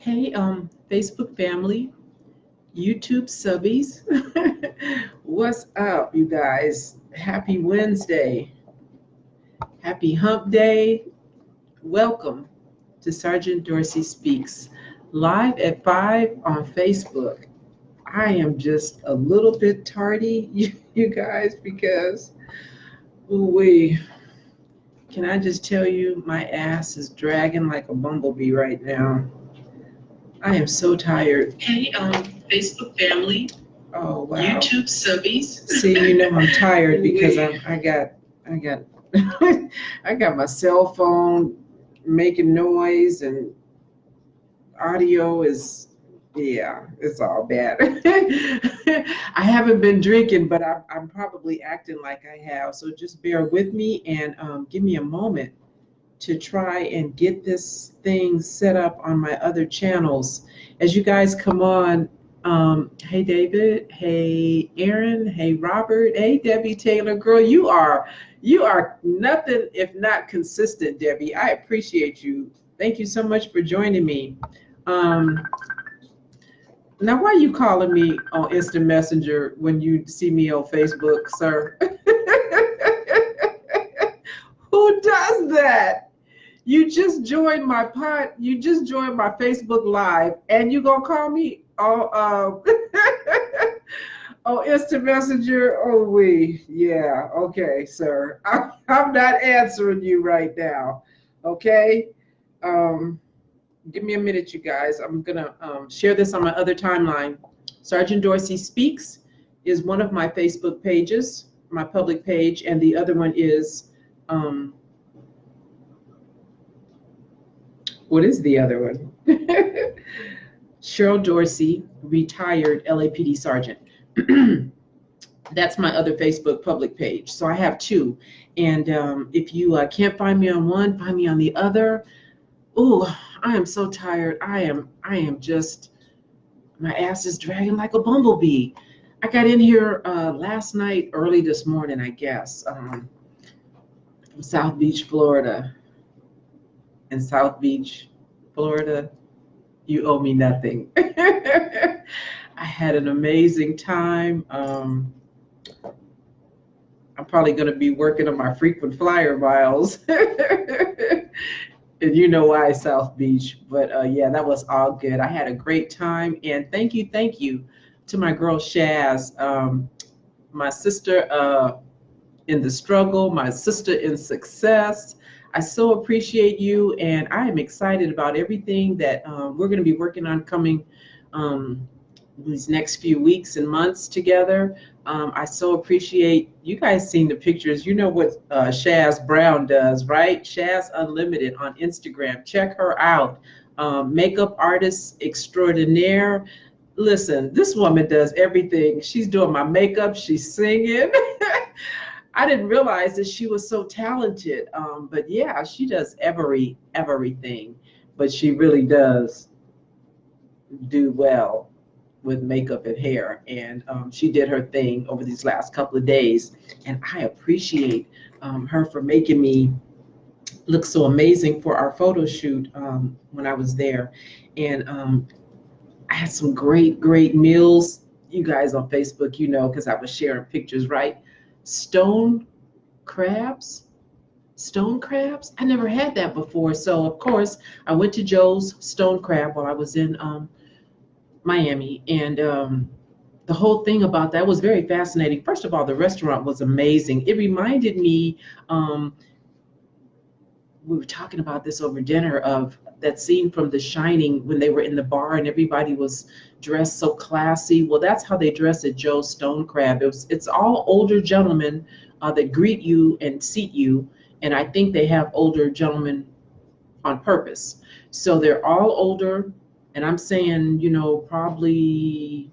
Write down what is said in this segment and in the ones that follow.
Hey, Facebook family, YouTube subbies. What's up, you guys? Happy Wednesday. Happy Hump Day. Welcome to Sergeant Dorsey Speaks, live at 5 on Facebook. I am just a little bit tardy, you guys, because can I just tell you, my ass is dragging like a bumblebee right now. I am so tired. Hey, Facebook family. Oh wow. YouTube subbies. See, I'm tired because I got I got my cell phone making noise and audio is it's all bad. I haven't been drinking, but I'm probably acting like I have. So just bear with me and give me a moment to try and get this thing set up on my other channels. As you guys come on, hey David, hey Aaron, hey Robert, hey Debbie Taylor, girl, you are nothing if not consistent, Debbie. I appreciate you. Thank you so much for joining me. Now, why are you calling me on Instant Messenger when you see me on Facebook, sir? Who does that? You just joined my Facebook Live, and you gonna call me on Instant Messenger? Yeah, okay, sir. I'm not answering you right now. Okay. Give me a minute, you guys. I'm gonna share this on my other timeline. Sergeant Dorsey Speaks is one of my Facebook pages, my public page, and the other one is what is the other one? Cheryl Dorsey, retired LAPD sergeant. That's my other Facebook public page. So I have two. And if you can't find me on one, find me on the other. Oh, I am so tired. I am just, my ass is dragging like a bumblebee. I got in here last night, early this morning, I guess, from South Beach, Florida. In South Beach, Florida, you owe me nothing. I had an amazing time. I'm probably going to be working on my frequent flyer miles. And you know why, South Beach. But yeah, that was all good. I had a great time. And thank you to my girl Shaz, my sister in the struggle, my sister in success. I so appreciate you, and I am excited about everything that we're going to be working on coming these next few weeks and months together. I so appreciate you guys seeing the pictures. You know what Shaz Brown does, right? Shaz Unlimited on Instagram. Check her out. Makeup artist extraordinaire. Listen, this woman does everything. She's doing my makeup. She's singing. I didn't realize that she was so talented, but yeah, she does everything, but she really does do well with makeup and hair, and she did her thing over these last couple of days, and I appreciate her for making me look so amazing for our photo shoot when I was there, and I had some great meals. You guys on Facebook, because I was sharing pictures, right? Stone crabs. I never had that before. So of course I went to Joe's Stone Crab while I was in Miami, and the whole thing about that was very fascinating. First of all, the restaurant was amazing. It reminded me, we were talking about this over dinner, of that scene from The Shining when they were in the bar and everybody was dressed so classy. Well, that's how they dress at Joe's Stone Crab. It's all older gentlemen that greet you and seat you, and I think they have older gentlemen on purpose. So they're all older, and I'm saying, probably,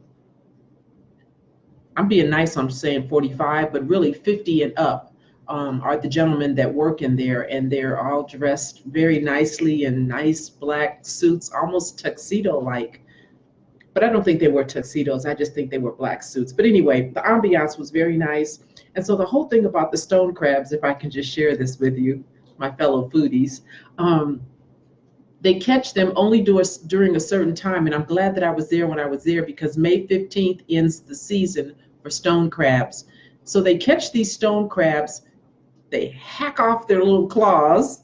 I'm being nice, I'm saying 45, but really 50 and up are the gentlemen that work in there, and they're all dressed very nicely in nice black suits, almost tuxedo-like. But I don't think they were tuxedos. I just think they were black suits. But anyway, the ambiance was very nice. And so the whole thing about the stone crabs, if I can just share this with you, my fellow foodies, They catch them only during a certain time. And I'm glad that I was there when I was there, because May 15th ends the season for stone crabs. So they catch these stone crabs, they hack off their little claws.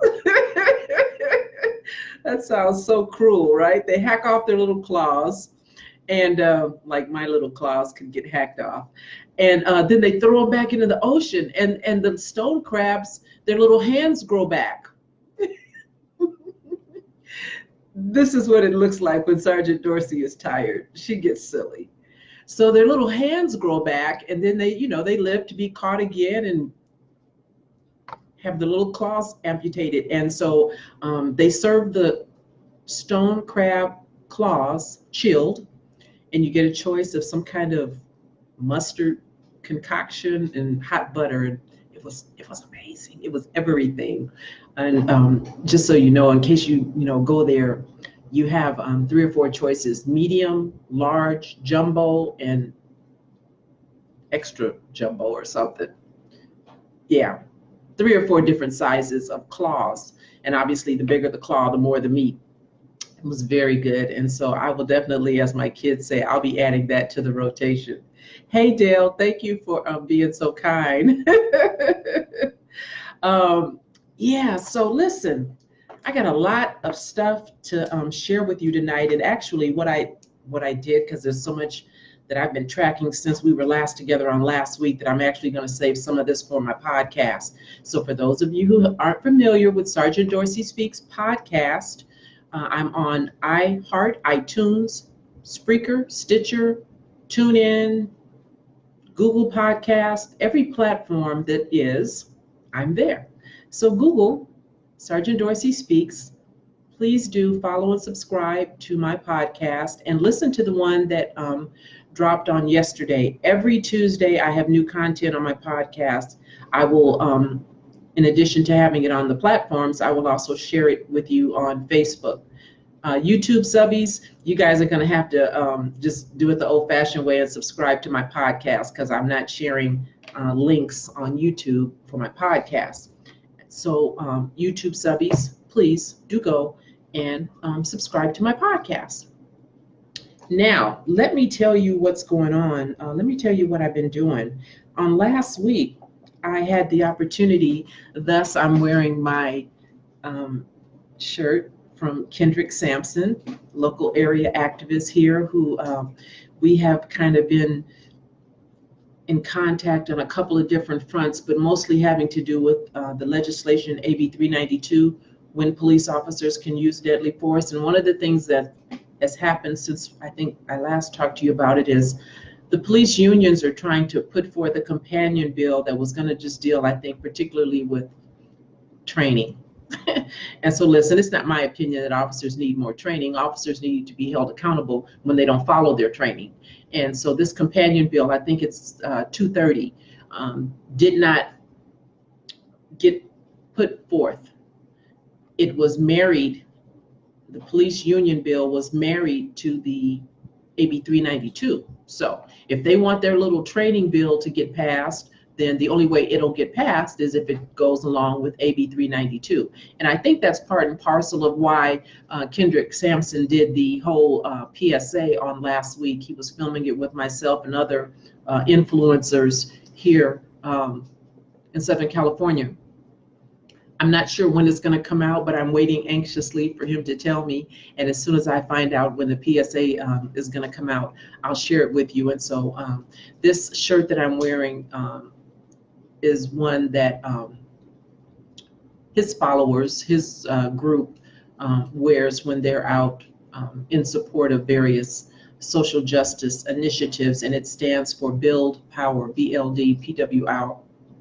That sounds so cruel, right? They hack off their little claws, and like my little claws can get hacked off. And then they throw them back into the ocean, and the stone crabs, their little hands grow back. This is what it looks like when Sergeant Dorsey is tired. She gets silly. So their little hands grow back, and then they live to be caught again and have the little claws amputated. And so they serve the stone crab claws chilled, and you get a choice of some kind of mustard concoction and hot butter. It was amazing. It was everything. And just so you know, in case you go there, you have 3 or 4 choices: medium, large, jumbo, and extra jumbo or something. Yeah, 3 or 4 different sizes of claws. And obviously, the bigger the claw, the more the meat. It was very good. And so I will definitely, as my kids say, I'll be adding that to the rotation. Hey, Dale, thank you for being so kind. Yeah, so listen, I got a lot of stuff to share with you tonight. And actually what I did, because there's so much that I've been tracking since we were last together on last week, that I'm actually going to save some of this for my podcast. So for those of you who aren't familiar with Sergeant Dorsey Speaks podcast, I'm on iHeart, iTunes, Spreaker, Stitcher, TuneIn, Google Podcast, every platform that is, I'm there. So Google Sergeant Dorsey Speaks. Please do follow and subscribe to my podcast, and listen to the one that dropped on yesterday. Every Tuesday, I have new content on my podcast. I will, in addition to having it on the platforms, I will also share it with you on Facebook. YouTube subbies, you guys are going to have to just do it the old-fashioned way and subscribe to my podcast, because I'm not sharing links on YouTube for my podcast. So YouTube subbies, please do go and subscribe to my podcast. Now, let me tell you what's going on. Let me tell you what I've been doing. Last week, I had the opportunity, thus I'm wearing my shirt from Kendrick Sampson, local area activist here, who we have kind of been in contact on a couple of different fronts, but mostly having to do with the legislation AB 392, when police officers can use deadly force. And one of the things that has happened since I think I last talked to you about it is the police unions are trying to put forth a companion bill that was going to just deal, I think, particularly with training. And so listen, it's not my opinion that officers need more training. Officers need to be held accountable when they don't follow their training. And so this companion bill, I think it's 230, did not get put forth. It was married, the police union bill was married to the AB 392. So if they want their little training bill to get passed, then the only way it'll get passed is if it goes along with AB 392. And I think that's part and parcel of why Kendrick Sampson did the whole PSA on last week. He was filming it with myself and other influencers here in Southern California. I'm not sure when it's going to come out, but I'm waiting anxiously for him to tell me. And as soon as I find out when the PSA is going to come out, I'll share it with you. And so this shirt that I'm wearing is one that his followers, his group wears when they're out in support of various social justice initiatives. And it stands for Build Power, BLD,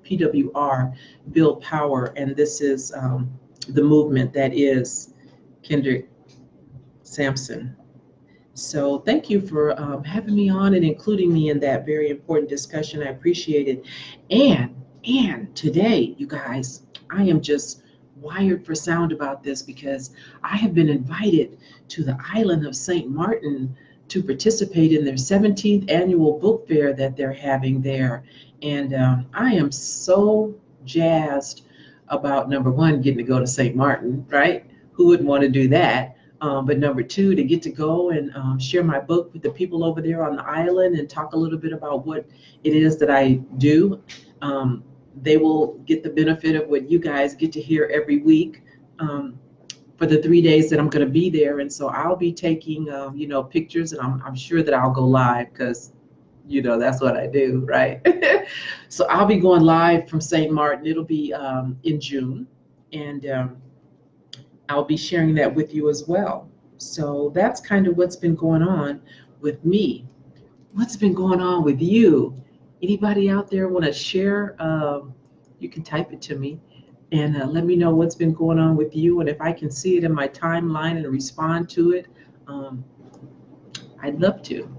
PWR, Build Power. And this is the movement that is Kendrick Sampson. So thank you for having me on and including me in that very important discussion. I appreciate it. And today, you guys, I am just wired for sound about this, because I have been invited to the island of St. Martin to participate in their 17th annual book fair that they're having there. And I am so jazzed about, number one, getting to go to St. Martin, right? Who wouldn't want to do that? But number two, to get to go and share my book with the people over there on the island and talk a little bit about what it is that I do. They will get the benefit of what you guys get to hear every week for the 3 days that I'm going to be there. And so I'll be taking, pictures, and I'm sure that I'll go live because, that's what I do, right? So I'll be going live from St. Martin. It'll be in June. And I'll be sharing that with you as well. So that's kind of what's been going on with me. What's been going on with you? Anybody out there want to share? You can type it to me and let me know what's been going on with you. And if I can see it in my timeline and respond to it, I'd love to.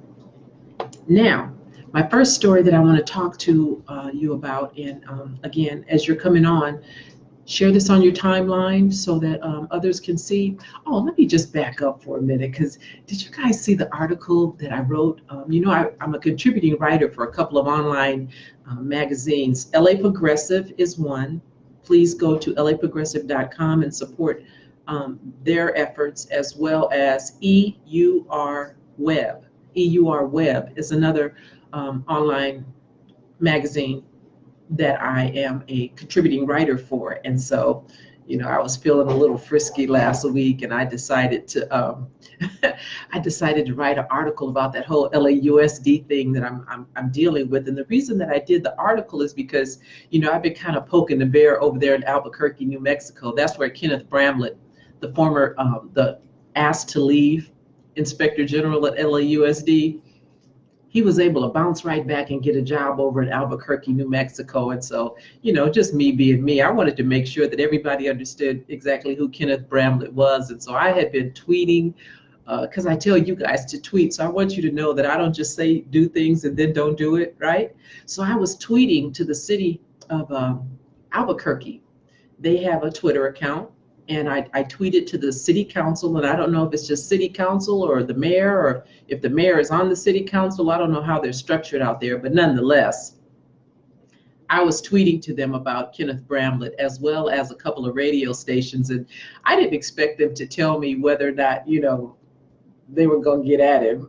Now, my first story that I want to talk to you about, and again, as you're coming on, share this on your timeline so that others can see. Oh, let me just back up for a minute, because did you guys see the article that I wrote? I'm a contributing writer for a couple of online magazines. LA Progressive is one. Please go to laprogressive.com and support their efforts, as well as EUR Web. EUR Web is another online magazine that I am a contributing writer for. And so, I was feeling a little frisky last week, and I decided to write an article about that whole LAUSD thing that I'm dealing with. And the reason that I did the article is because, I've been kind of poking the bear over there in Albuquerque, New Mexico. That's where Kenneth Bramlett, the former, the asked to leave Inspector General at LAUSD, he was able to bounce right back and get a job over in Albuquerque, New Mexico. And so, just me being me, I wanted to make sure that everybody understood exactly who Kenneth Bramlett was. And so I had been tweeting, because I tell you guys to tweet. So I want you to know that I don't just do things and then don't do it, right? So I was tweeting to the city of Albuquerque. They have a Twitter account. And I tweeted to the city council, and I don't know if it's just city council or the mayor, or if the mayor is on the city council. I don't know how they're structured out there, but nonetheless, I was tweeting to them about Kenneth Bramlett, as well as a couple of radio stations. And I didn't expect them to tell me whether or not, they were going to get at him.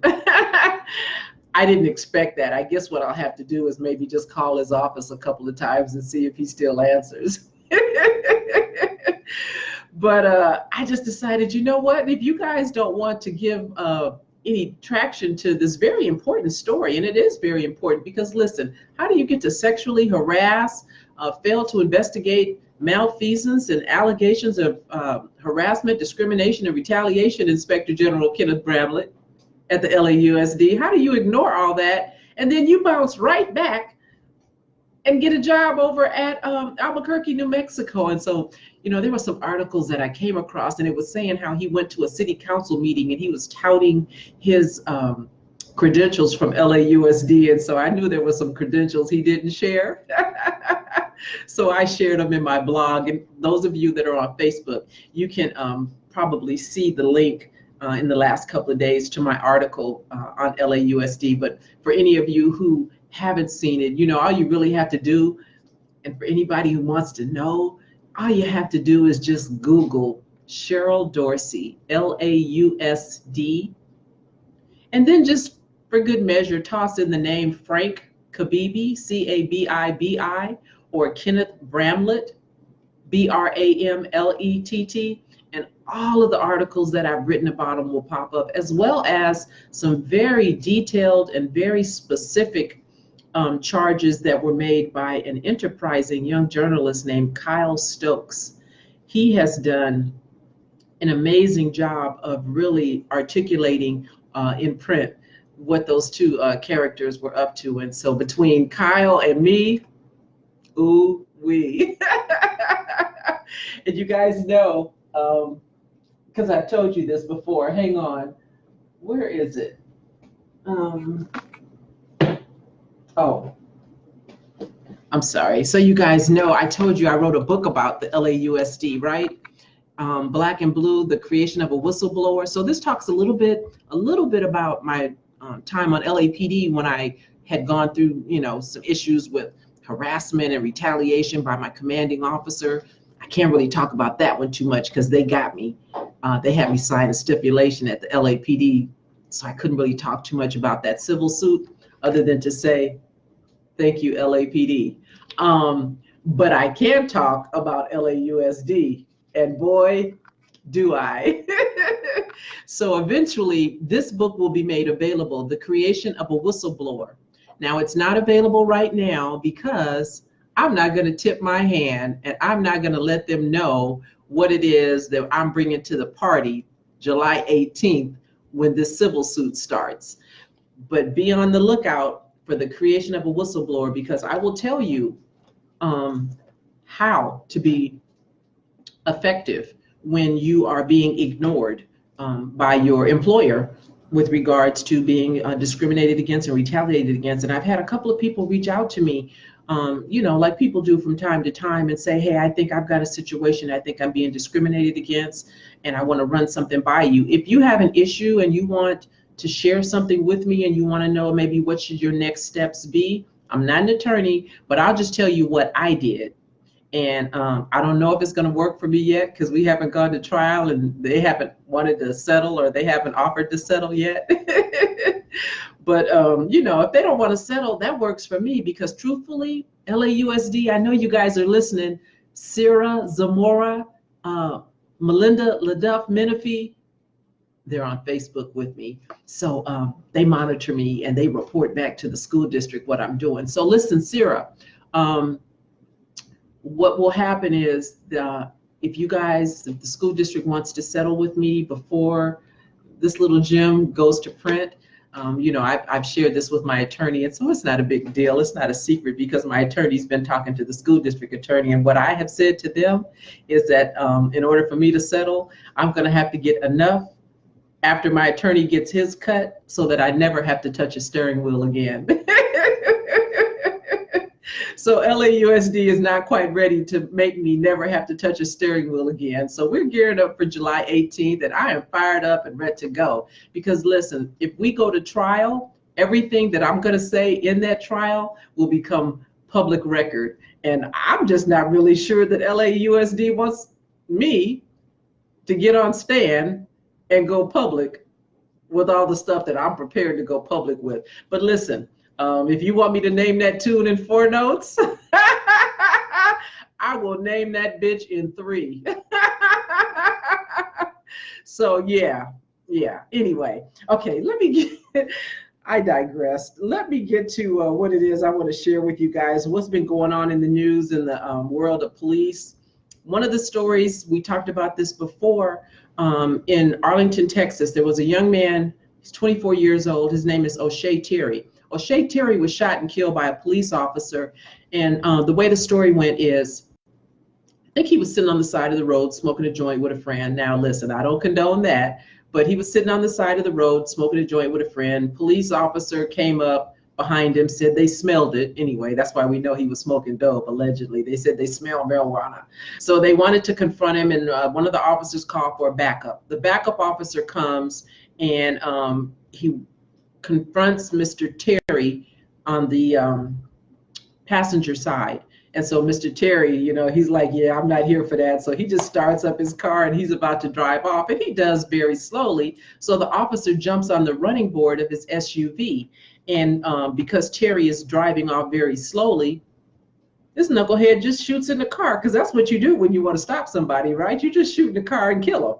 I didn't expect that. I guess what I'll have to do is maybe just call his office a couple of times and see if he still answers. But I just decided, you know what, if you guys don't want to give any traction to this very important story, and it is very important, because listen, how do you get to sexually harass, fail to investigate malfeasance and allegations of harassment, discrimination, and retaliation, Inspector General Kenneth Bramlett at the LAUSD? How do you ignore all that and then you bounce right back and get a job over at Albuquerque, New Mexico? And so, there were some articles that I came across, and it was saying how he went to a city council meeting and he was touting his credentials from LAUSD. And so I knew there were some credentials he didn't share. So I shared them in my blog. And those of you that are on Facebook, you can probably see the link in the last couple of days to my article on LAUSD. But for any of you who haven't seen it, all you really have to do, and for anybody who wants to know, all you have to do is just Google Cheryl Dorsey, LAUSD, and then just for good measure, toss in the name Frank Kabibi, Cabibi, or Kenneth Bramlett, Bramlett, and all of the articles that I've written about him will pop up, as well as some very detailed and very specific charges that were made by an enterprising young journalist named Kyle Stokes. He has done an amazing job of really articulating in print what those two characters were up to. And so between Kyle and me, ooh wee. And you guys know, because I've told you this before, hang on, where is it? Oh, I'm sorry. So you guys know, I told you I wrote a book about the LAUSD, right? Black and Blue, the creation of a whistleblower. So this talks a little bit about my time on LAPD when I had gone through, some issues with harassment and retaliation by my commanding officer. I can't really talk about that one too much because they got me. They had me sign a stipulation at the LAPD, so I couldn't really talk too much about that civil suit other than to say, thank you, LAPD. But I can talk about LAUSD, and boy, do I. So eventually, this book will be made available, The Creation of a Whistleblower. Now, it's not available right now because I'm not going to tip my hand, and I'm not going to let them know what it is that I'm bringing to the party July 18th when this civil suit starts. But be on the lookout for The Creation of a Whistleblower, because I will tell you how to be effective when you are being ignored by your employer with regards to being discriminated against and retaliated against. And I've had a couple of people reach out to me, like people do from time to time, and say, hey, I think I've got a situation. I think I'm being discriminated against, and I want to run something by you. If you have an issue and you want to share something with me and you want to know maybe what should your next steps be, I'm not an attorney, but I'll just tell you what I did. And I don't know if it's going to work for me yet, because we haven't gone to trial and they haven't wanted to settle, or they haven't offered to settle yet. But, if they don't want to settle, that works for me, because truthfully, LAUSD, I know you guys are listening. Sarah Zamora, Melinda LaDuff Menifee, they're on Facebook with me. So they monitor me and they report back to the school district what I'm doing. So listen, Sarah, what will happen is if the school district wants to settle with me before this little gem goes to print, I've shared this with my attorney, and so it's not a big deal. It's not a secret, because my attorney's been talking to the school district attorney, and what I have said to them is that in order for me to settle, I'm going to have to get enough after my attorney gets his cut so that I never have to touch a steering wheel again. So LAUSD is not quite ready to make me never have to touch a steering wheel again. So we're gearing up for July 18th, and I am fired up and ready to go. Because listen, if we go to trial, everything that I'm going to say in that trial will become public record. And I'm just not really sure that LAUSD wants me to get on stand and go public with all the stuff that I'm prepared to go public with. But listen, if you want me to name that tune in 4 notes, I will name that bitch in 3. So yeah. Anyway, okay, I digressed. Let me get to what it is I want to share with you guys. What's been going on in the news in the world of police. One of the stories, we talked about this before, in Arlington, Texas, there was a young man. He's 24 years old. His name is O'Shea Terry. O'Shea Terry was shot and killed by a police officer. And the way the story went is, I think he was sitting on the side of the road smoking a joint with a friend. Now, listen, I don't condone that, but he was sitting on the side of the road smoking a joint with a friend. Police officer came up behind him, said they smelled it. Anyway, that's why we know he was smoking dope, allegedly. They said they smelled marijuana. So they wanted to confront him, and one of the officers called for a backup. The backup officer comes, and he confronts Mr. Terry on the passenger side. And so Mr. Terry, he's like, yeah, I'm not here for that. So he just starts up his car and he's about to drive off, and he does very slowly. So the officer jumps on the running board of his SUV. And because Terry is driving off very slowly, this knucklehead just shoots in the car, because that's what you do when you want to stop somebody, right? You just shoot in the car and kill them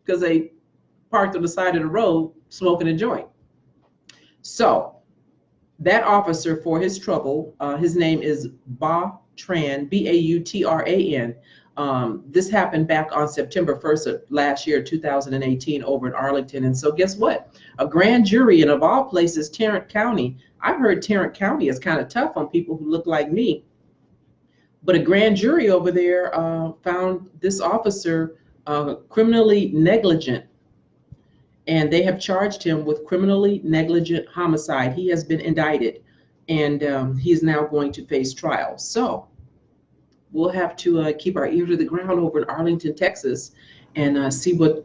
because they parked on the side of the road smoking a joint. So that officer, for his trouble, his name is Ba Tran, Bautran. This happened back on September 1st of last year, 2018, over in Arlington. And so guess what? A grand jury in, of all places, Tarrant County. I've heard Tarrant County is kind of tough on people who look like me. But a grand jury over there found this officer criminally negligent. And they have charged him with criminally negligent homicide. He has been indicted, and he is now going to face trial. So we'll have to keep our ear to the ground over in Arlington, Texas, and see what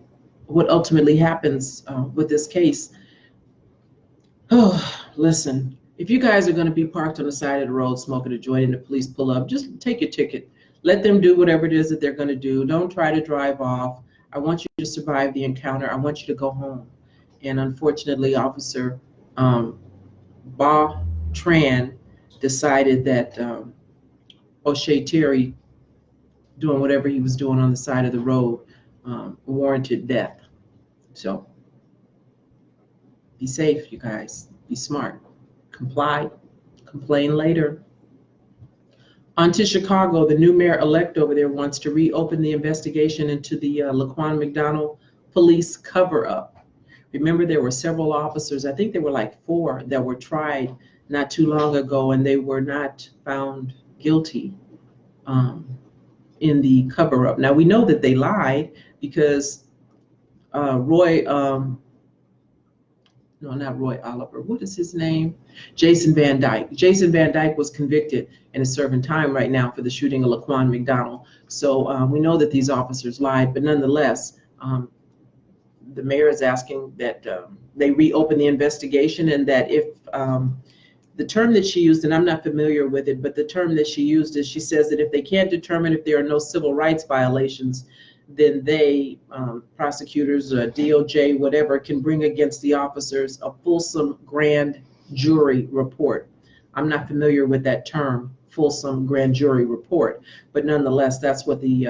ultimately happens with this case. Oh, listen, if you guys are going to be parked on the side of the road smoking a joint and the police pull up, just take your ticket. Let them do whatever it is that they're going to do. Don't try to drive off. I want you to survive the encounter. I want you to go home. And unfortunately, Officer Ba Tran decided that O'Shea Terry, doing whatever he was doing on the side of the road, warranted death. So be safe, you guys. Be smart. Comply. Complain later. On to Chicago, the new mayor-elect over there wants to reopen the investigation into the Laquan McDonald police cover-up. Remember, there were several officers, I think there were like 4 that were tried not too long ago, and they were not found guilty in the cover-up. Now, we know that they lied because no, not Roy Oliver. What is his name? Jason Van Dyke. Jason Van Dyke was convicted and is serving time right now for the shooting of Laquan McDonald. So we know that these officers lied, but nonetheless, the mayor is asking that they reopen the investigation, and that if the term that she used, and I'm not familiar with it, but the term that she used is, she says that if they can't determine if there are no civil rights violations, then they, prosecutors, DOJ, whatever, can bring against the officers a fulsome grand jury report. I'm not familiar with that term, fulsome grand jury report, but nonetheless, that's what the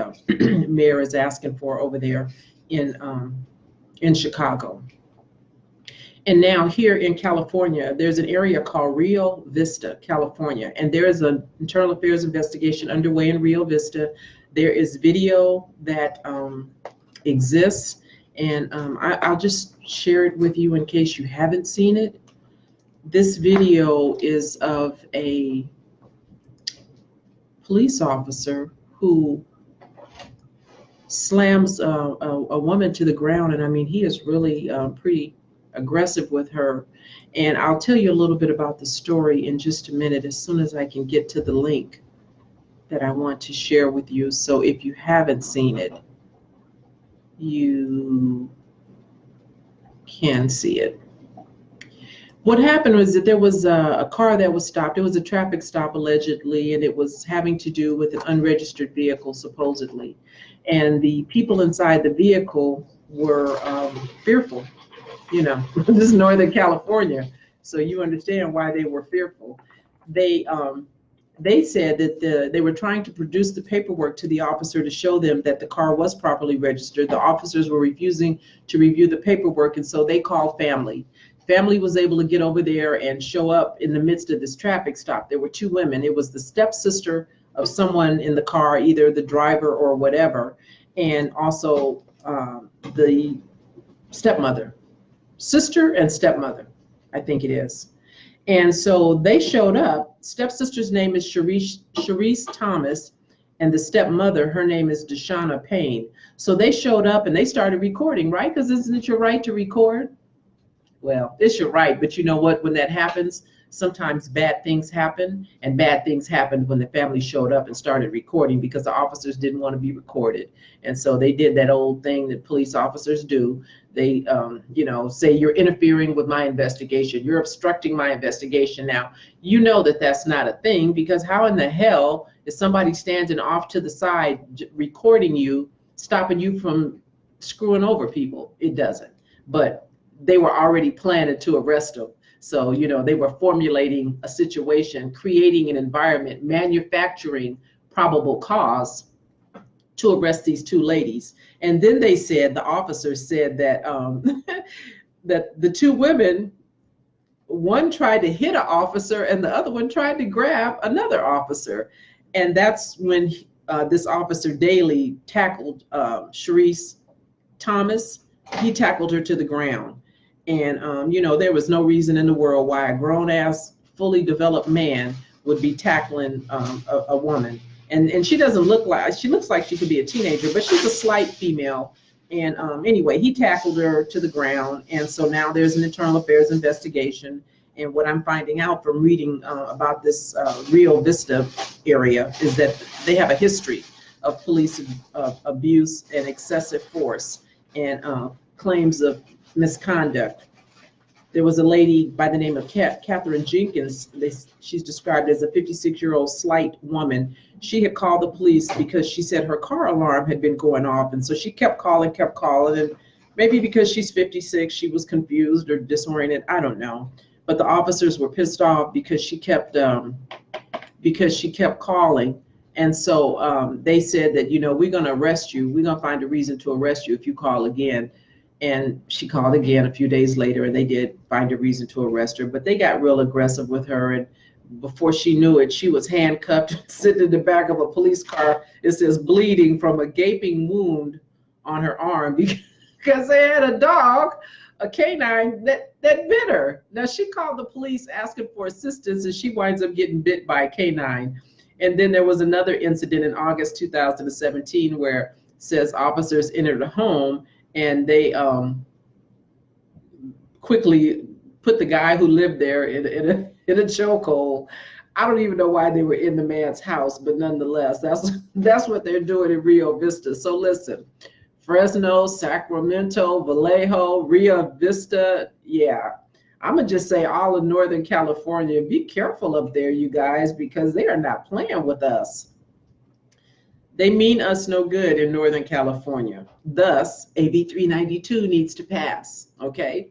mayor is asking for over there in Chicago. And now here in California, there's an area called Rio Vista, California, and there is an internal affairs investigation underway in Rio Vista. There is video that exists, and I'll just share it with you in case you haven't seen it. This video is of a police officer who slams a woman to the ground, and I mean, he is really pretty aggressive with her. And I'll tell you a little bit about the story in just a minute, as soon as I can get to the link that I want to share with you. So if you haven't seen it, you can see it. What happened was that there was a car that was stopped. It was a traffic stop allegedly, and it was having to do with an unregistered vehicle supposedly. And the people inside the vehicle were fearful. You know, this is Northern California, so you understand why they were fearful. They said that they were trying to produce the paperwork to the officer to show them that the car was properly registered. The officers were refusing to review the paperwork, and so they called family. Family was able to get over there and show up in the midst of this traffic stop. There were 2 women. It was the stepsister of someone in the car, either the driver or whatever, and also the stepmother. Sister and stepmother, I think it is. And so they showed up. Stepsister's name is Cherise Thomas, and the stepmother, her name is Deshauna Payne. So they showed up and they started recording, right? Because isn't it your right to record? Well, it's your right, but you know what? When that happens, sometimes bad things happen, and bad things happened when the family showed up and started recording because the officers didn't want to be recorded. And so they did that old thing that police officers do. They, say you're interfering with my investigation. You're obstructing my investigation. Now, you know that that's not a thing, because how in the hell is somebody standing off to the side recording you, stopping you from screwing over people? It doesn't. But they were already planning to arrest them. So, they were formulating a situation, creating an environment, manufacturing probable cause to arrest these 2 ladies. And then they said, the officers said that that the 2 women, one tried to hit an officer and the other one tried to grab another officer. And that's when this officer Daly tackled Cherise Thomas. He tackled her to the ground. And, there was no reason in the world why a grown-ass, fully developed man would be tackling a woman. And she doesn't look like, she looks like she could be a teenager, but she's a slight female. And anyway, he tackled her to the ground. And so now there's an internal affairs investigation. And what I'm finding out from reading about this Rio Vista area is that they have a history of police abuse and excessive force and claims of misconduct. There was a lady by the name of Catherine Jenkins. She's described as a 56-year-old slight woman. She had called the police because she said her car alarm had been going off. And so she kept calling. And maybe because she's 56, she was confused or disoriented. I don't know. But the officers were pissed off because she kept calling. And so they said that, we're going to arrest you. We're going to find a reason to arrest you if you call again. And she called again a few days later, and they did find a reason to arrest her. But they got real aggressive with her. And before she knew it, she was handcuffed, sitting in the back of a police car. It says bleeding from a gaping wound on her arm because they had a dog, a canine, that bit her. Now, she called the police asking for assistance, and she winds up getting bit by a canine. And then there was another incident in August 2017 where it says officers entered a home, and they quickly put the guy who lived there in a chokehold. I don't even know why they were in the man's house, but nonetheless, that's what they're doing in Rio Vista. So listen, Fresno, Sacramento, Vallejo, Rio Vista, yeah. I'm gonna just say all of Northern California, be careful up there, you guys, because they are not playing with us. They mean us no good in Northern California. Thus, AB 392 needs to pass, okay?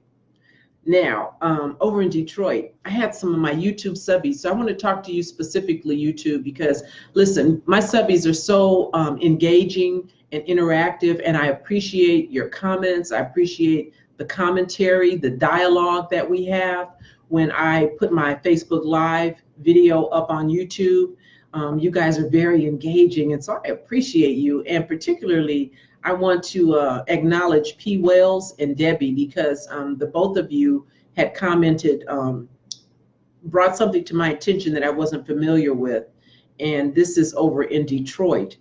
Now, over in Detroit, I had some of my YouTube subbies, so I want to talk to you specifically, YouTube, because listen, my subbies are so engaging and interactive, and I appreciate your comments. I appreciate the commentary, the dialogue that we have when I put my Facebook Live video up on YouTube. You guys are very engaging, and so I appreciate you. And particularly, I want to acknowledge P. Wells and Debbie, because the both of you had commented, brought something to my attention that I wasn't familiar with. And this is over in Detroit.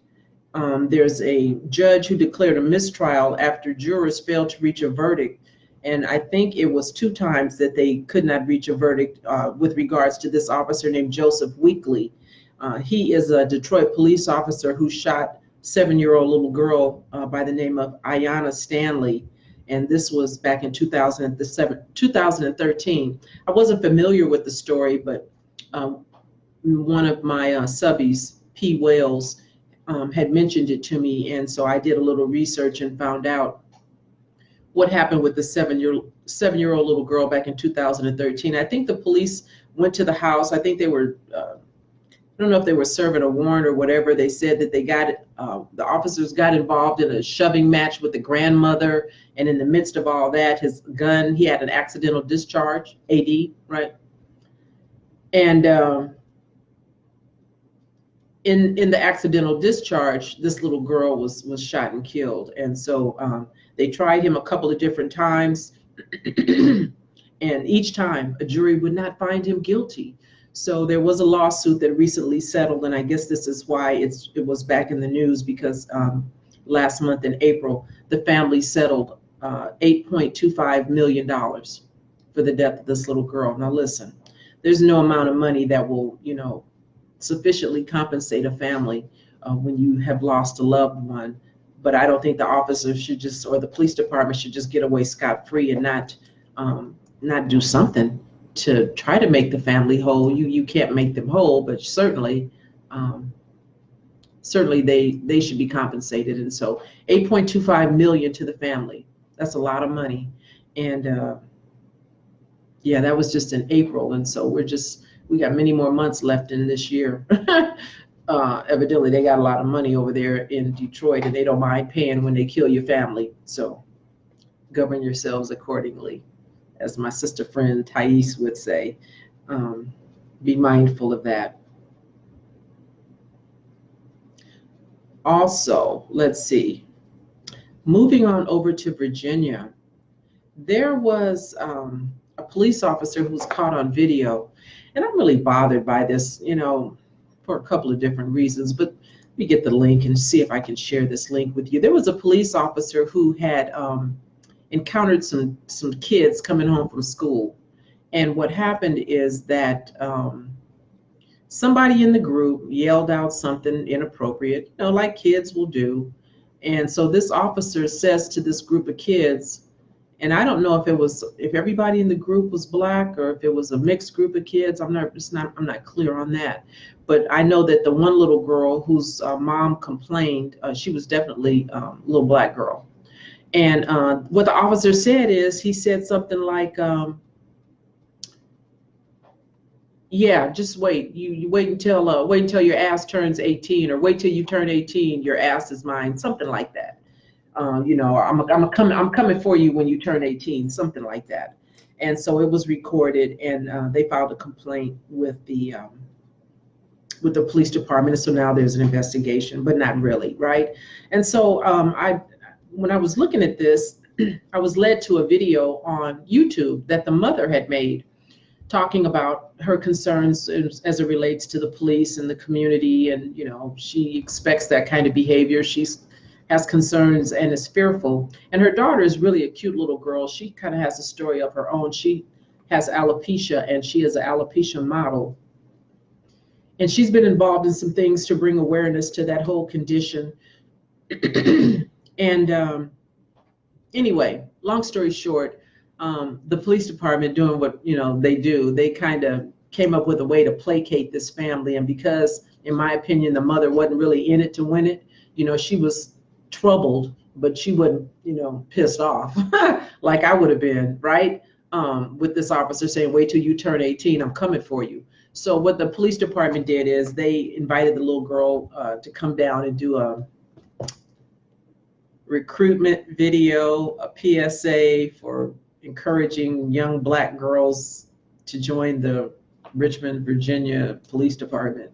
There's a judge who declared a mistrial after jurors failed to reach a verdict. And I think it was 2 times that they could not reach a verdict with regards to this officer named Joseph Weekley. He is a Detroit police officer who shot 7-year-old little girl by the name of Ayanna Stanley. And this was back in 2013. I wasn't familiar with the story, but one of my subbies, P. Wells, had mentioned it to me. And so I did a little research and found out what happened with the 7-year-old little girl back in 2013. I think the police went to the house. I think they were, I don't know if they were serving a warrant or whatever. They said that they got, the officers got involved in a shoving match with the grandmother. And in the midst of all that, his gun, he had an accidental discharge, AD, right? And in the accidental discharge, this little girl was shot and killed. And so they tried him a couple of different times. And each time a jury would not find him guilty. So there was a lawsuit that recently settled, and I guess this is why it was back in the news, because last month in April, the family settled $8.25 million for the death of this little girl. Now listen, there's no amount of money that will, sufficiently compensate a family when you have lost a loved one. But I don't think the officers should just, or the police department should just get away scot-free and not do something to try to make the family whole. You can't make them whole, but certainly they should be compensated. And so 8.25 million to the family, that's a lot of money. And yeah, that was just in April. And so we got many more months left in this year. Evidently they got a lot of money over there in Detroit, and they don't mind paying when they kill your family. So govern yourselves accordingly. As my sister friend Thais would say, be mindful of that. Also, let's see, moving on over to Virginia, there was a police officer who was caught on video. And I'm really bothered by this, for a couple of different reasons, but let me get the link and see if I can share this link with you. There was a police officer who had encountered some kids coming home from school. And what happened is that somebody in the group yelled out something inappropriate, like kids will do. And so this officer says to this group of kids, And I don't know if everybody in the group was black or if it was a mixed group of kids. I'm not clear on that. But I know that the one little girl whose mom complained, she was definitely a little black girl. And what the officer said is, he said something like, yeah, just wait. You wait until your ass turns 18, or wait till you turn 18, your ass is mine, something like that. I'm coming for you when you turn 18, something like that. And so it was recorded, and they filed a complaint with the police department. And so now there's an investigation, but not really, right? And so when I was looking at this, I was led to a video on YouTube that the mother had made, talking about her concerns as it relates to the police and the community. And, she expects that kind of behavior. She has concerns and is fearful. And her daughter is really a cute little girl. She kind of has a story of her own. She has alopecia, and she is an alopecia model. And she's been involved in some things to bring awareness to that whole condition. And anyway, long story short, the police department doing what they do, they kind of came up with a way to placate this family. And because, in my opinion, the mother wasn't really in it to win it, she was troubled, but she wasn't pissed off like I would have been, right? With this officer saying, wait till you turn 18, I'm coming for you. So what the police department did is they invited the little girl to come down and do a recruitment video, a PSA for encouraging young black girls to join the Richmond, Virginia Police Department.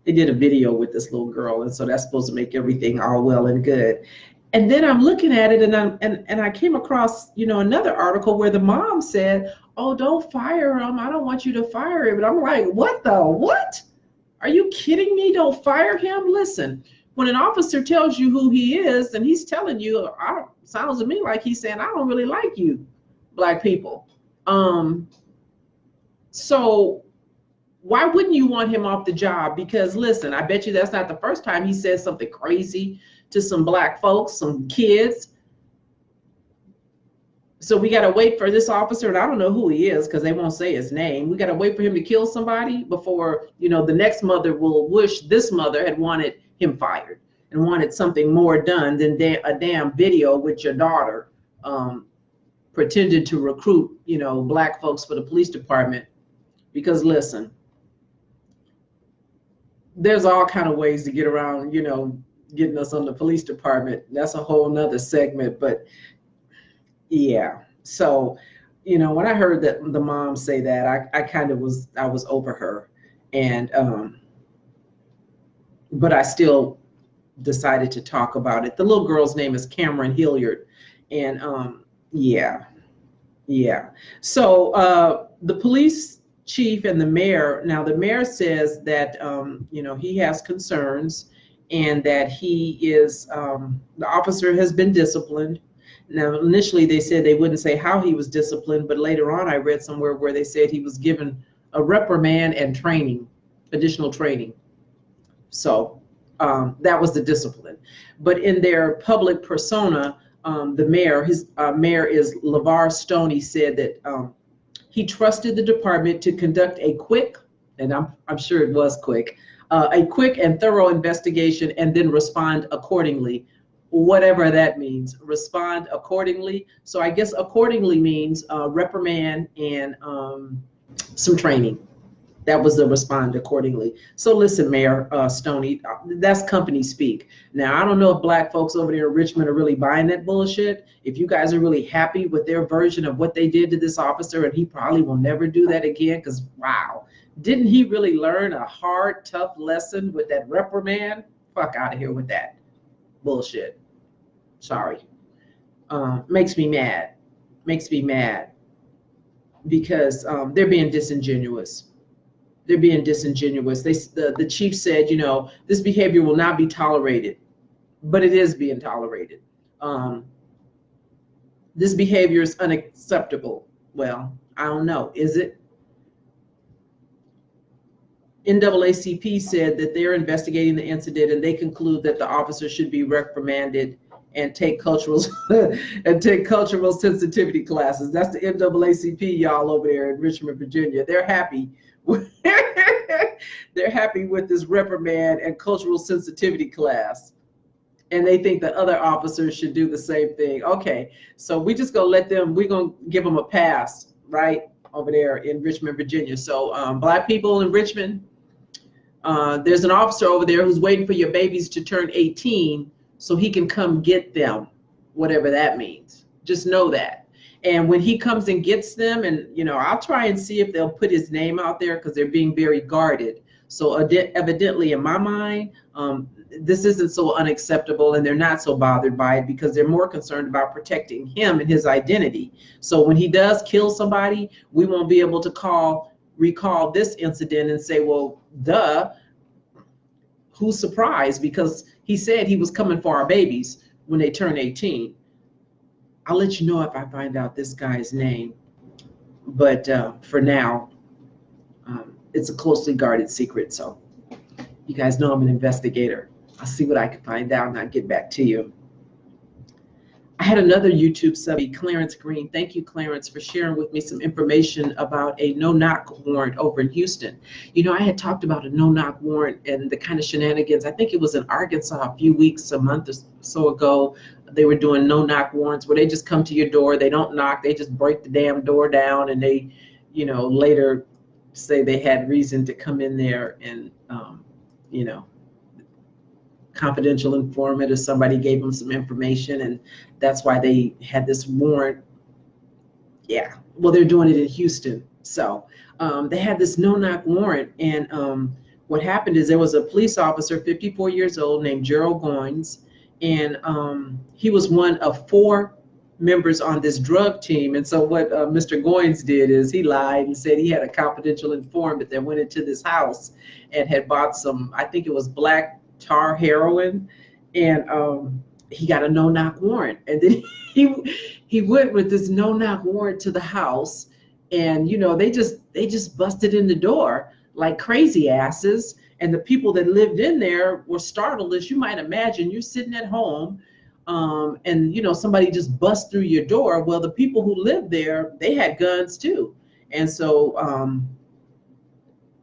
They did a video with this little girl, and so that's supposed to make everything all well and good. And then I'm looking at it, and I came across another article where the mom said, "Oh, don't fire him. I don't want you to fire him." But I'm like, what the what? Are you kidding me? Don't fire him? Listen, when an officer tells you who he is, and he's telling you, sounds to me like he's saying, I don't really like you, black people. So why wouldn't you want him off the job? Because listen, I bet you that's not the first time he said something crazy to some black folks, some kids. So we got to wait for this officer, and I don't know who he is because they won't say his name. We got to wait for him to kill somebody before, the next mother will wish this mother had wanted him fired and wanted something more done than a damn video with your daughter pretended to recruit, black folks for the police department. Because listen, there's all kind of ways to get around, getting us on the police department. That's a whole nother segment, but yeah. So, when I heard that the mom say that, I was over her. And, but I still decided to talk about it. The little girl's name is Cameron Hilliard. And yeah. So the police chief and the mayor, now the mayor says that, he has concerns and that he is, the officer has been disciplined. Now, initially they said they wouldn't say how he was disciplined, but later on I read somewhere where they said he was given a reprimand and training, additional training. So that was the discipline. But in their public persona, the mayor, his mayor is LeVar Stoney, said that he trusted the department to conduct a quick, and I'm sure it was quick, a quick and thorough investigation and then respond accordingly. Whatever that means, respond accordingly. So I guess accordingly means reprimand and some training. That was the respond accordingly. So listen, Mayor Stoney, that's company speak. Now, I don't know if black folks over there in Richmond are really buying that bullshit. If you guys are really happy with their version of what they did to this officer, and he probably will never do that again, because wow, didn't he really learn a hard, tough lesson with that reprimand? Fuck out of here with that bullshit. Sorry. Makes me mad. Makes me mad because they're being disingenuous. They're being disingenuous. The chief said, this behavior will not be tolerated, but it is being tolerated. This behavior is unacceptable. Well, I don't know. Is it? NAACP said that they're investigating the incident and they conclude that the officer should be reprimanded and take cultural and take cultural sensitivity classes. That's the NAACP, y'all, over there in Richmond, Virginia. They're happy. They're happy with this reprimand and cultural sensitivity class. And they think that other officers should do the same thing. Okay, so we just gonna let them, we're gonna give them a pass, right, over there in Richmond, Virginia. So Black people in Richmond, there's an officer over there who's waiting for your babies to turn 18 so he can come get them, whatever that means. Just know that. And when he comes and gets them, and I'll try and see if they'll put his name out there because they're being very guarded. So evidently, in my mind, this isn't so unacceptable, and they're not so bothered by it because they're more concerned about protecting him and his identity. So when he does kill somebody, we won't be able to recall this incident and say, well, duh, who's surprised? Because he said he was coming for our babies when they turn 18. I'll let you know if I find out this guy's name. But for now, it's a closely guarded secret. So you guys know I'm an investigator. I'll see what I can find out and I'll get back to you. I had another YouTube subby, Clarence Green. Thank you, Clarence, for sharing with me some information about a no-knock warrant over in Houston. I had talked about a no-knock warrant and the kind of shenanigans. I think it was in Arkansas a month or so ago. They were doing no-knock warrants where they just come to your door. They don't knock. They just break the damn door down, and they, later say they had reason to come in there and, confidential informant or somebody gave them some information, and that's why they had this warrant. Yeah, well, they're doing it in Houston. So they had this no-knock warrant, and what happened is there was a police officer, 54 years old, named Cheryl Dorsey, and he was one of 4 members on this drug team. And so what Mr. Goins did is he lied and said he had a confidential informant that went into this house and had bought some, I think it was black tar heroin, and he got a no-knock warrant. And then he went with this no-knock warrant to the house, and they just busted in the door like crazy asses. And the people that lived in there were startled, as you might imagine. You're sitting at home, and somebody just busts through your door. Well, the people who lived there, they had guns too. And so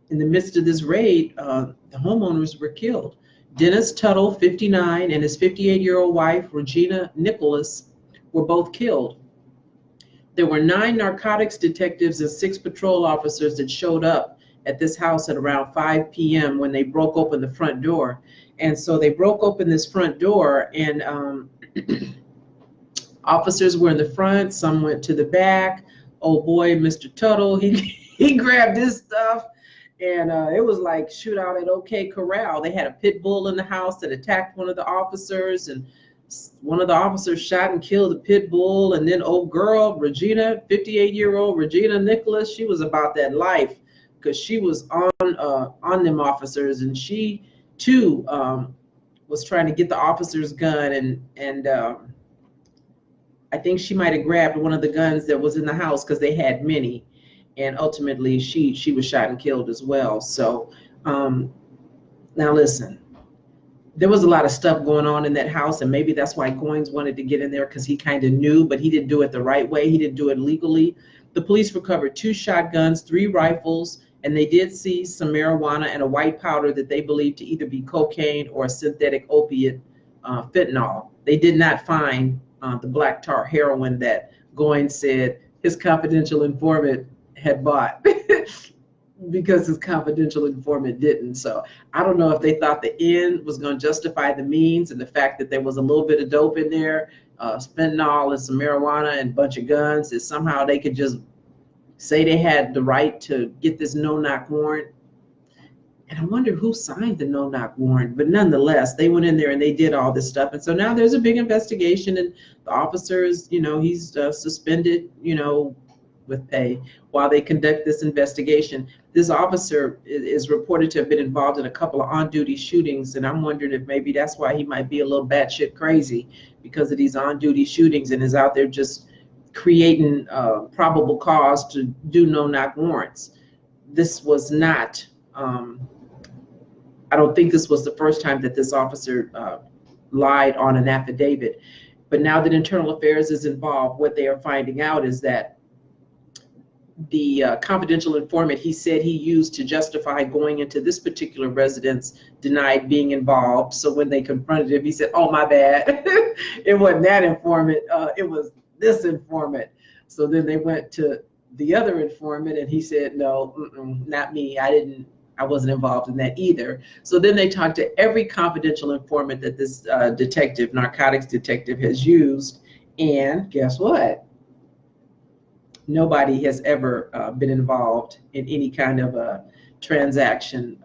in the midst of this raid, the homeowners were killed. Dennis Tuttle, 59, and his 58-year-old wife, Regina Nicholas, were both killed. There were 9 narcotics detectives and 6 patrol officers that showed up at this house at around 5 p.m. when they broke open the front door. And so they broke open this front door, and officers were in the front, some went to the back. Oh boy, Mr. Tuttle, he grabbed his stuff, and it was like shootout at OK Corral. They had a pit bull in the house that attacked one of the officers, and one of the officers shot and killed the pit bull. And then old girl, Regina, 58-year-old Regina Nicholas, she was about that life because she was on them officers, and she too was trying to get the officer's gun, and I think she might have grabbed one of the guns that was in the house because they had many, and ultimately she was shot and killed as well. So now listen, there was a lot of stuff going on in that house, and maybe that's why Goins wanted to get in there, because he kind of knew, but he didn't do it the right way. He didn't do it legally. The police recovered 2 shotguns, 3 rifles, and they did seize some marijuana and a white powder that they believed to either be cocaine or a synthetic opiate, fentanyl. They did not find the black tar heroin that Goins said his confidential informant had bought because his confidential informant didn't. So I don't know if they thought the end was going to justify the means, and the fact that there was a little bit of dope in there, fentanyl and some marijuana and a bunch of guns, is somehow they could just say they had the right to get this no-knock warrant. And I wonder who signed the no-knock warrant, but nonetheless, they went in there and they did all this stuff. And so now there's a big investigation, and the officer is, he's suspended, with pay while they conduct this investigation. This officer is reported to have been involved in a couple of on-duty shootings, and I'm wondering if maybe that's why he might be a little batshit crazy, because of these on-duty shootings, and is out there just creating probable cause to do no-knock warrants. This was not, I don't think this was the first time that this officer lied on an affidavit. But now that Internal Affairs is involved, what they are finding out is that the confidential informant he said he used to justify going into this particular residence denied being involved. So when they confronted him, he said, "Oh, my bad." It wasn't that informant. It was this informant. So then they went to the other informant, and he said, "No, not me. I wasn't involved in that either." So then they talked to every confidential informant that this narcotics detective has used. And guess what? Nobody has ever been involved in any kind of a transaction,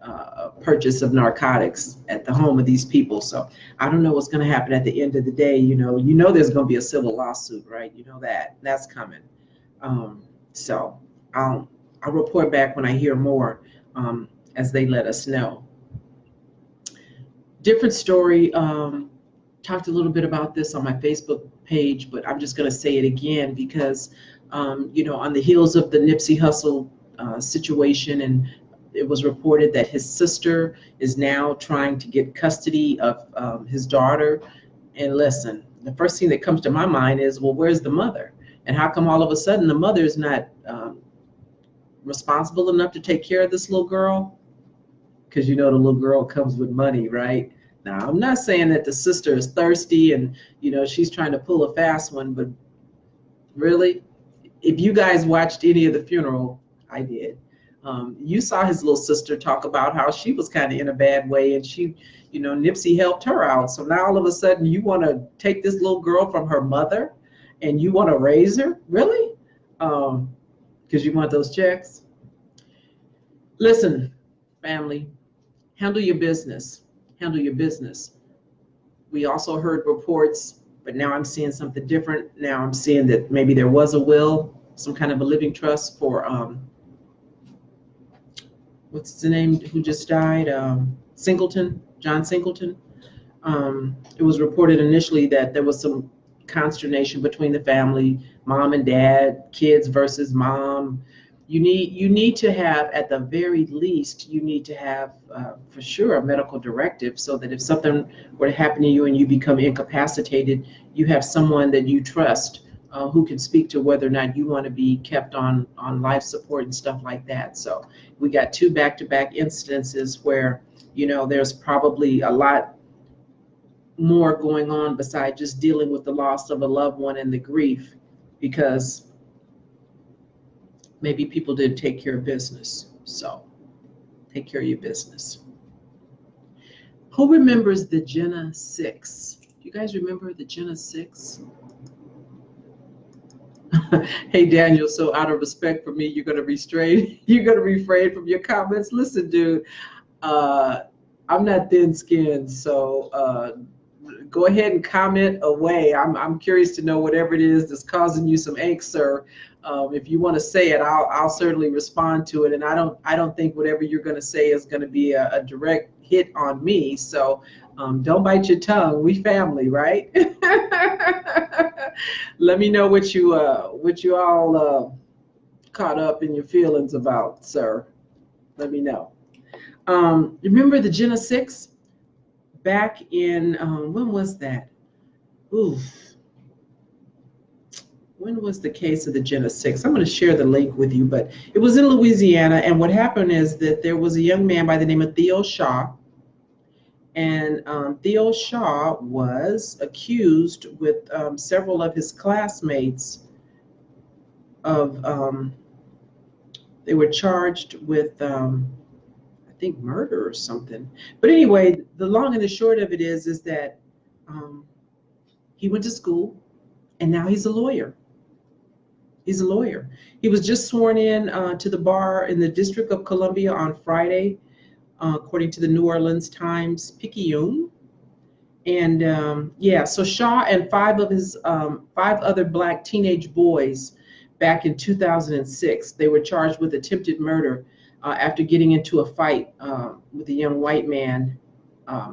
purchase of narcotics at the home of these people. So I don't know what's going to happen at the end of the day. You know, there's going to be a civil lawsuit, right? You know that's coming. So I'll report back when I hear more, as they let us know. Different story. Talked a little bit about this on my Facebook page, but I'm just going to say it again because on the heels of the Nipsey Hussle situation, and it was reported that his sister is now trying to get custody of his daughter. And listen, the first thing that comes to my mind is, well, where's the mother? And how come all of a sudden the mother is not responsible enough to take care of this little girl? Because the little girl comes with money, right? Now, I'm not saying that the sister is thirsty and she's trying to pull a fast one, but really, if you guys watched any of the funeral, I did, you saw his little sister talk about how she was kind of in a bad way, and she, Nipsey helped her out. So now all of a sudden you want to take this little girl from her mother and you want to raise her? Really? Because you want those checks? Listen, family, handle your business. Handle your business. We also heard reports, but now I'm seeing something different. Now I'm seeing that maybe there was a will, some kind of a living trust for, what's the name who just died? Singleton, John Singleton. It was reported initially that there was some consternation between the family, mom and dad, kids versus mom. You need to have, at the very least, you need to have for sure a medical directive, so that if something were to happen to you and you become incapacitated, you have someone that you trust who can speak to whether or not you want to be kept on life support and stuff like that. So we got 2 back-to-back incidences where there's probably a lot more going on besides just dealing with the loss of a loved one and the grief, because maybe people didn't take care of business. So take care of your business. Who remembers the Jenna 6? Do you guys remember the Jenna 6? Hey, Daniel, so out of respect for me, you're going to refrain from your comments. Listen, dude, I'm not thin-skinned, so go ahead and comment away. I'm curious to know whatever it is that's causing you some angst, sir. If you want to say it, I'll certainly respond to it. And I don't think whatever you're going to say is going to be a direct hit on me. So don't bite your tongue. We family, right? Let me know what you all caught up in your feelings about, sir. Let me know. Remember the Jenna 6? Back in, when was that? Oof. When was the case of the Jenna 6? I'm going to share the link with you, but it was in Louisiana. And what happened is that there was a young man by the name of Theo Shaw. And Theo Shaw was accused with several of his classmates of, they were charged with, I think, murder or something. But anyway, the long and the short of it is that he went to school, and now he's a lawyer. He's a lawyer. He was just sworn in to the bar in the District of Columbia on Friday, according to the New Orleans Times-Picayune. And yeah, so Shaw and 5 other Black teenage boys back in 2006, they were charged with attempted murder after getting into a fight with a young white man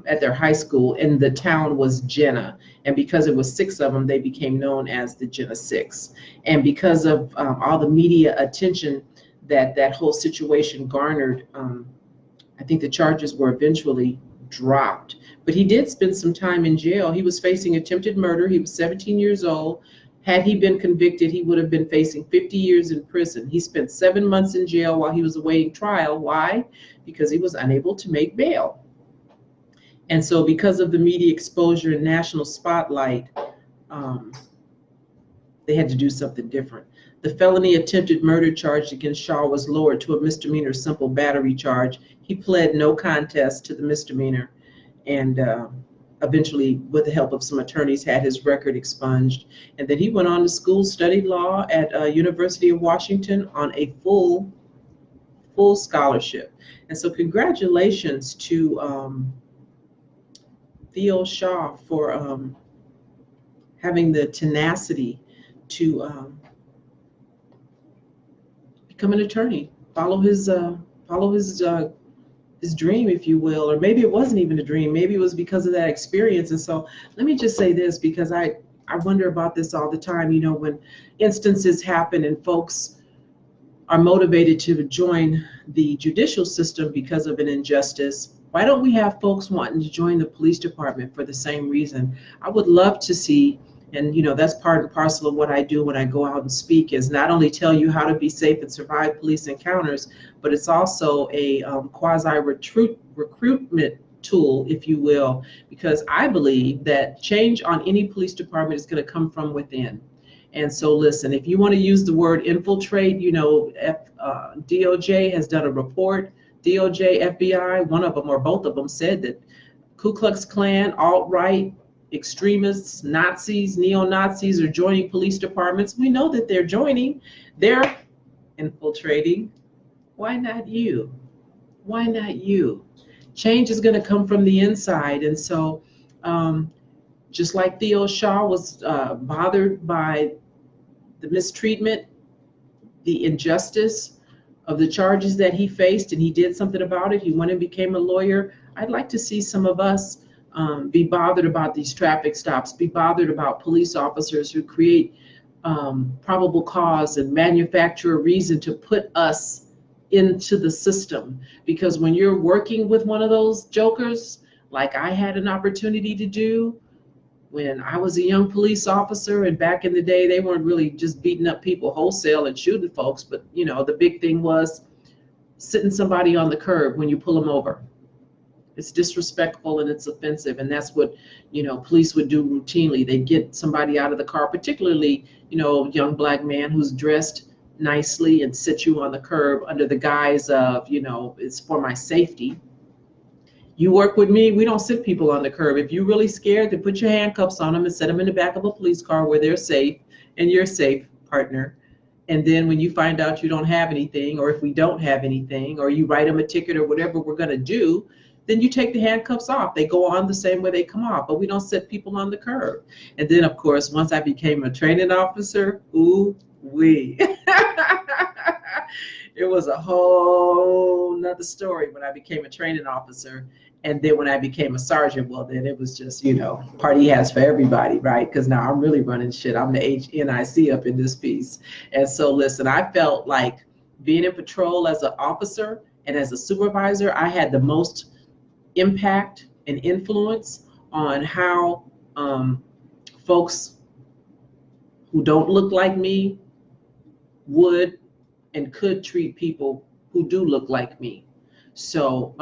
at their high school, and the town was Jenna. And because it was 6 of them, they became known as the Jenna 6. And because of all the media attention that whole situation garnered, I think the charges were eventually dropped. But he did spend some time in jail. He was facing attempted murder. He was 17 years old. Had he been convicted, he would have been facing 50 years in prison. He spent 7 months in jail while he was awaiting trial. Why? Because he was unable to make bail. And so because of the media exposure and national spotlight, they had to do something different. The felony attempted murder charge against Shaw was lowered to a misdemeanor simple battery charge. He pled no contest to the misdemeanor, and eventually, with the help of some attorneys, had his record expunged. And then he went on to school, studied law at University of Washington on a full scholarship. And so congratulations to Theo Shaw for having the tenacity to become an attorney, follow his dream, if you will. Or maybe it wasn't even a dream. Maybe it was because of that experience. And so let me just say this, because I wonder about this all the time. You know, when instances happen and folks are motivated to join the judicial system because of an injustice, why don't we have folks wanting to join the police department for the same reason? I would love to see, and you know, that's part and parcel of what I do when I go out and speak, is not only tell you how to be safe and survive police encounters, but it's also a quasi-recruitment tool, if you will, because I believe that change on any police department is going to come from within. And so listen, if you want to use the word infiltrate, you know, DOJ has done a report. DOJ, FBI, one of them or both of them said that Ku Klux Klan, alt-right, extremists, Nazis, neo-Nazis are joining police departments. We know that they're joining. They're infiltrating. Why not you? Why not you? Change is going to come from the inside. And so just like Theo Shaw was bothered by the mistreatment, the injustice of the charges that he faced, and he did something about it. He went and became a lawyer. I'd like to see some of us be bothered about these traffic stops, be bothered about police officers who create probable cause and manufacture a reason to put us into the system. Because when you're working with one of those jokers, like I had an opportunity to do when I was a young police officer, and back in the day, they weren't really just beating up people wholesale and shooting folks, but you know, the big thing was sitting somebody on the curb when you pull them over. It's disrespectful and it's offensive, and that's what, you know, police would do routinely. They'd get somebody out of the car, particularly, you know, a young black man who's dressed nicely, and sit you on the curb under the guise of, you know, it's for my safety. You work with me, we don't sit people on the curb. If you're really scared, then put your handcuffs on them and set them in the back of a police car where they're safe and you're safe, partner. And then when you find out you don't have anything, or if we don't have anything, or you write them a ticket or whatever we're going to do, then you take the handcuffs off. They go on the same way they come off, but we don't set people on the curb. And then, of course, once I became a training officer, ooh-wee. It was a whole nother story when I became a training officer. And then when I became a sergeant, well, then it was just, you know, party hats for everybody, right? Because now I'm really running shit. I'm the HNIC up in this piece. And so, listen, I felt like being in patrol as an officer and as a supervisor, I had the most impact and influence on how folks who don't look like me would and could treat people who do look like me. So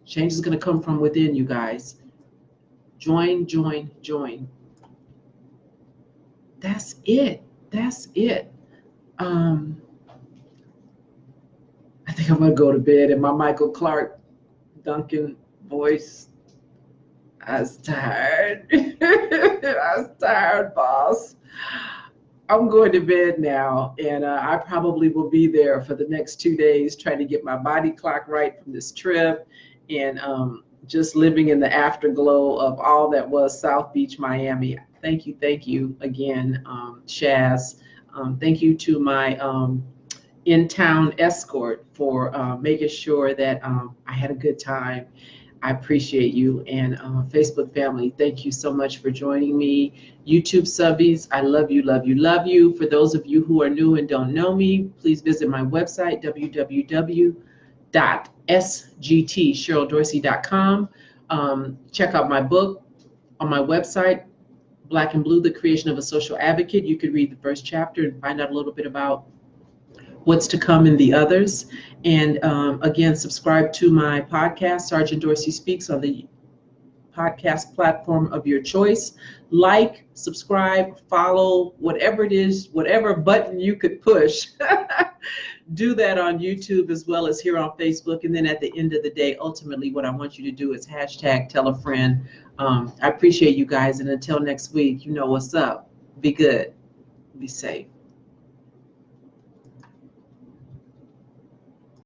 change is going to come from within, you guys. Join, join, join. That's it. That's it. I think I'm going to go to bed in my Michael Clark Duncan voice. I was tired. I was tired, boss. I'm going to bed now, and I probably will be there for the next 2 days trying to get my body clock right from this trip, and just living in the afterglow of all that was South Beach, Miami. Thank you again, Shaz. Thank you to my in-town escort for making sure that I had a good time. I appreciate you. And Facebook family, thank you so much for joining me. YouTube subbies, I love you, love you, love you. For those of you who are new and don't know me, please visit my website, www.sgtcheryldorsey.com. Check out my book on my website, Black and Blue, The Creation of a Social Advocate. You could read the first chapter and find out a little bit about what's to come in the others. And again, subscribe to my podcast, Sergeant Dorsey Speaks, on the podcast platform of your choice. Like, subscribe, follow, whatever it is, whatever button you could push. Do that on YouTube as well as here on Facebook. And then at the end of the day, ultimately, what I want you to do is hashtag tell a friend. I appreciate you guys. And until next week, you know what's up. Be good. Be safe.